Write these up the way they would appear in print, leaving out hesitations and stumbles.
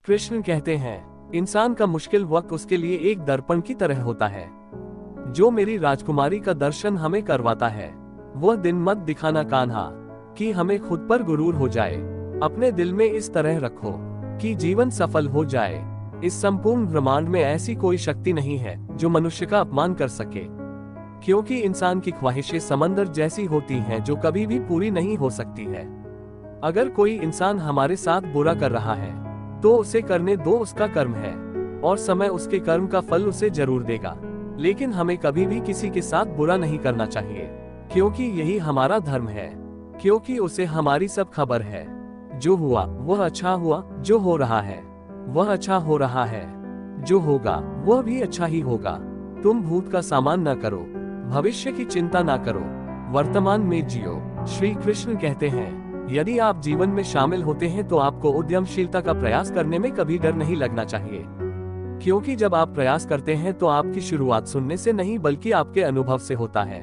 कृष्ण कहते हैं, इंसान का मुश्किल वक्त उसके लिए एक दर्पण की तरह होता है जो मेरी राजकुमारी का दर्शन हमें करवाता है। वह दिन मत दिखाना कान्हा कि हमें खुद पर गुरूर हो जाए। अपने दिल में इस तरह रखो कि जीवन सफल हो जाए। इस संपूर्ण ब्रह्मांड में ऐसी कोई शक्ति नहीं है जो मनुष्य का अपमान कर सके, क्योंकि इंसान की ख्वाहिशें समंदर जैसी होती हैं जो कभी भी पूरी नहीं हो सकती है। अगर कोई इंसान हमारे साथ बुरा कर रहा है तो उसे करने दो, उसका कर्म है और समय उसके कर्म का फल उसे जरूर देगा। लेकिन हमें कभी भी किसी के साथ बुरा नहीं करना चाहिए, क्योंकि यही हमारा धर्म है, क्योंकि उसे हमारी सब खबर है। जो हुआ वह अच्छा हुआ, जो हो रहा है वह अच्छा हो रहा है, जो होगा वह भी अच्छा ही होगा। तुम भूत का सामान न करो, भविष्य की चिंता ना करो, वर्तमान में जियो। श्री कृष्ण कहते हैं, यदि आप जीवन में शामिल होते हैं तो आपको उद्यमशीलता का प्रयास करने में कभी डर नहीं लगना चाहिए, क्योंकि जब आप प्रयास करते हैं तो आपकी शुरुआत सुनने से नहीं बल्कि आपके अनुभव से होता है।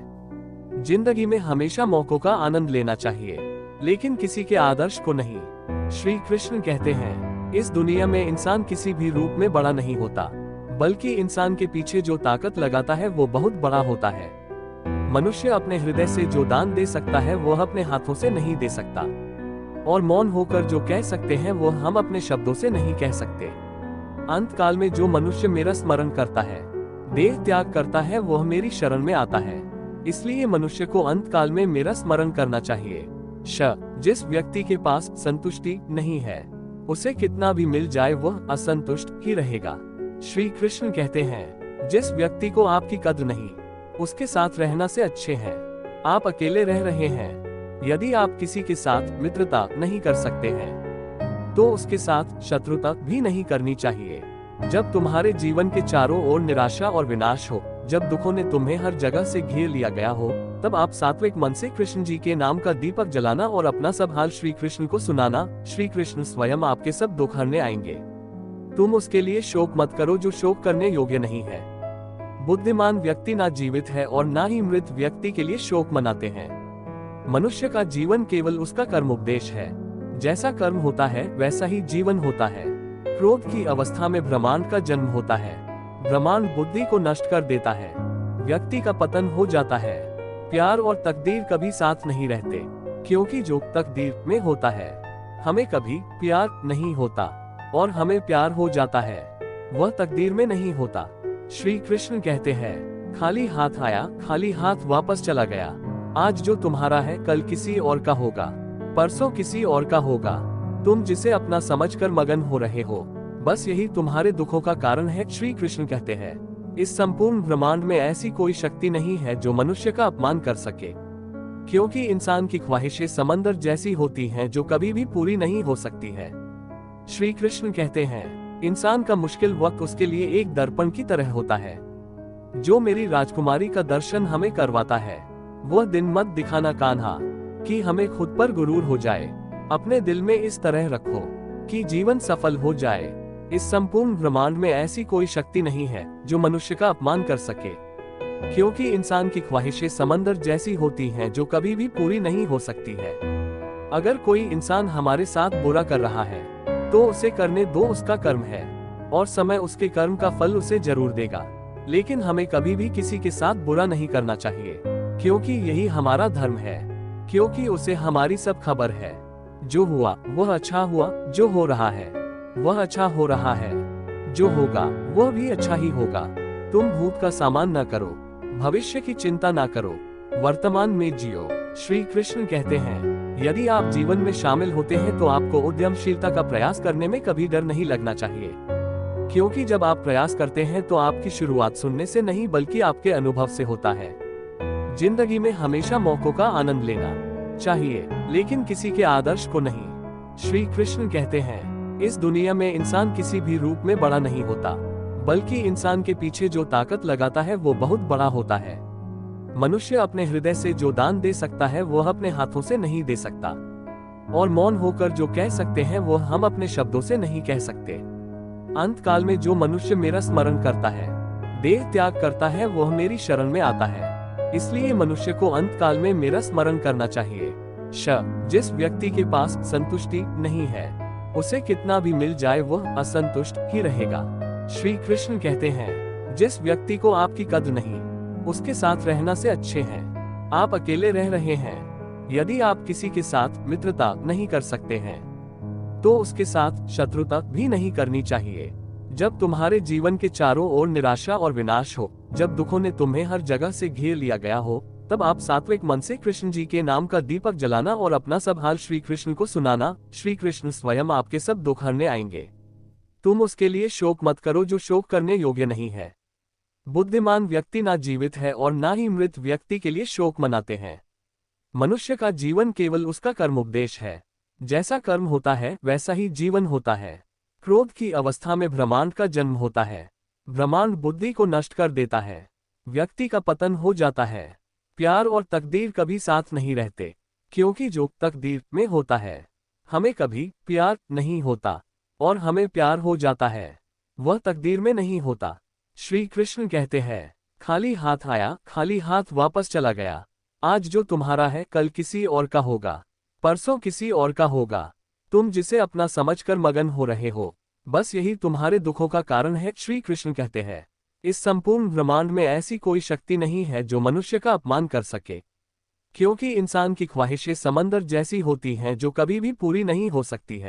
जिंदगी में हमेशा मौकों का आनंद लेना चाहिए, लेकिन किसी के आदर्श को नहीं। श्री कृष्ण कहते हैं, इस दुनिया में इंसान किसी भी रूप में बड़ा नहीं होता, बल्कि इंसान के पीछे जो ताकत लगाता है वो बहुत बड़ा होता है। मनुष्य अपने हृदय से जो दान दे सकता है वह अपने हाथों से नहीं दे सकता, और मौन होकर जो कह सकते हैं वो हम अपने शब्दों से नहीं कह सकते। अंत काल में जो मनुष्य मेरा स्मरण करता है, देह त्याग करता है, वह मेरी शरण में आता है। इसलिए मनुष्य को अंत काल में मेरा स्मरण करना चाहिए। जिस व्यक्ति के पास संतुष्टि नहीं है, उसे कितना भी मिल जाए वह असंतुष्ट ही रहेगा। श्री कृष्ण कहते हैं, जिस व्यक्ति को आपकी कद्र नहीं, उसके साथ रहना से अच्छे हैं आप अकेले रह रहे हैं। यदि आप किसी के साथ मित्रता नहीं कर सकते हैं तो उसके साथ शत्रुता भी नहीं करनी चाहिए। जब तुम्हारे जीवन के चारों ओर निराशा और विनाश हो, जब दुखों ने तुम्हें हर जगह से घेर लिया गया हो, तब आप सात्विक मन से कृष्ण जी के नाम का दीपक जलाना और अपना सब हाल श्री कृष्ण को सुनाना। श्री कृष्ण स्वयं आपके सब दुख हरने आएंगे। तुम उसके लिए शोक मत करो जो शोक करने योग्य नहीं है। बुद्धिमान व्यक्ति ना जीवित है और ना ही मृत व्यक्ति के लिए शोक मनाते हैं। मनुष्य का जीवन केवल उसका कर्म उपदेश है। जैसा कर्म होता है वैसा ही जीवन होता है। क्रोध की अवस्था में ब्रह्मांड का जन्म होता है। ब्रह्मांड बुद्धि को नष्ट कर देता है, व्यक्ति का पतन हो जाता है। प्यार और तकदीर कभी साथ नहीं रहते, क्योंकि जो तकदीर में होता है हमें कभी प्यार नहीं होता, और हमें प्यार हो जाता है वह तकदीर में नहीं होता। श्री कृष्ण कहते हैं, खाली हाथ आया, खाली हाथ वापस चला गया। आज जो तुम्हारा है कल किसी और का होगा, परसों किसी और का होगा। तुम जिसे अपना समझकर मगन हो रहे हो, बस यही तुम्हारे दुखों का कारण है। श्री कृष्ण कहते हैं, इस संपूर्ण ब्रह्मांड में ऐसी कोई शक्ति नहीं है जो मनुष्य का अपमान कर सके, क्योंकि इंसान की ख्वाहिशें समंदर जैसी होती हैं जो कभी भी पूरी नहीं हो सकती है। श्री कृष्ण कहते हैं, इंसान का मुश्किल वक्त उसके लिए एक दर्पण की तरह होता है जो मेरी राजकुमारी का दर्शन हमें करवाता है। वह दिन मत दिखाना कान्हा कि हमें खुद पर गुरूर हो जाए। अपने दिल में इस तरह रखो कि जीवन सफल हो जाए। इस संपूर्ण ब्रह्मांड में ऐसी कोई शक्ति नहीं है जो मनुष्य का अपमान कर सके, क्योंकि इंसान की ख्वाहिशें समंदर जैसी होती हैं जो कभी भी पूरी नहीं हो सकती है। अगर कोई इंसान हमारे साथ बुरा कर रहा है तो उसे करने दो, उसका कर्म है और समय उसके कर्म का फल उसे जरूर देगा। लेकिन हमें कभी भी किसी के साथ बुरा नहीं करना चाहिए, क्योंकि यही हमारा धर्म है, क्योंकि उसे हमारी सब खबर है। जो हुआ वह अच्छा हुआ, जो हो रहा है वह अच्छा हो रहा है, जो होगा वह भी अच्छा ही होगा। तुम भूत का सामान न करो, भविष्य की चिंता ना करो, वर्तमान में जियो। श्री कृष्ण कहते हैं, यदि आप जीवन में शामिल होते हैं तो आपको उद्यमशीलता का प्रयास करने में कभी डर नहीं लगना चाहिए, क्योंकि जब आप प्रयास करते हैं तो आपकी शुरुआत सुनने से नहीं बल्कि आपके अनुभव से होता है। जिंदगी में हमेशा मौकों का आनंद लेना चाहिए, लेकिन किसी के आदर्श को नहीं। श्री कृष्ण कहते हैं, इस दुनिया में इंसान किसी भी रूप में बड़ा नहीं होता, बल्कि इंसान के पीछे जो ताकत लगाता है वो बहुत बड़ा होता है। मनुष्य अपने हृदय से जो दान दे सकता है वह अपने हाथों से नहीं दे सकता, और मौन होकर जो कह सकते हैं वो हम अपने शब्दों से नहीं कह सकते। अंत काल में जो मनुष्य मेरा स्मरण करता है, देह त्याग करता है, वह मेरी शरण में आता है। इसलिए मनुष्य को अंत काल में मेरा स्मरण करना चाहिए। जिस व्यक्ति के पास संतुष्टि नहीं है, उसे कितना भी मिल जाए वह असंतुष्ट ही रहेगा। श्री कृष्ण कहते हैं, जिस व्यक्ति को आपकी कद्र नहीं, उसके साथ रहना से अच्छे हैं आप अकेले रह रहे हैं। यदि आप किसी के साथ मित्रता नहीं कर सकते हैं तो उसके साथ शत्रुता भी नहीं करनी चाहिए। जब तुम्हारे जीवन के चारों ओर निराशा और विनाश हो, जब दुखों ने तुम्हें हर जगह से घेर लिया गया हो, तब आप सात्विक मन से कृष्ण जी के नाम का दीपक जलाना और अपना सब हाल श्री कृष्ण को सुनाना। श्री कृष्ण स्वयं आपके सब दुख हरने आएंगे। तुम उसके लिए शोक मत करो जो शोक करने योग्य नहीं है। बुद्धिमान व्यक्ति ना जीवित है और ना ही मृत व्यक्ति के लिए शोक मनाते हैं। मनुष्य का जीवन केवल उसका कर्मोपदेश है। जैसा कर्म होता है वैसा ही जीवन होता है। क्रोध की अवस्था में ब्रह्मांड का जन्म होता है। ब्रह्मांड बुद्धि को नष्ट कर देता है, व्यक्ति का पतन हो जाता है। प्यार और तकदीर कभी साथ नहीं रहते, क्योंकि जो तकदीर में होता है हमें कभी प्यार नहीं होता, और हमें प्यार हो जाता है वह तकदीर में नहीं होता। श्री कृष्ण कहते हैं, खाली हाथ आया खाली हाथ वापस चला गया। आज जो तुम्हारा है कल किसी और का होगा, परसों किसी और का होगा। तुम जिसे अपना समझकर मगन हो रहे हो, बस यही तुम्हारे दुखों का कारण है। श्री कृष्ण कहते हैं, इस संपूर्ण ब्रह्मांड में ऐसी कोई शक्ति नहीं है जो मनुष्य का अपमान कर सके, क्योंकि इंसान की ख्वाहिशें समंदर जैसी होती हैं जो कभी भी पूरी नहीं हो सकती है।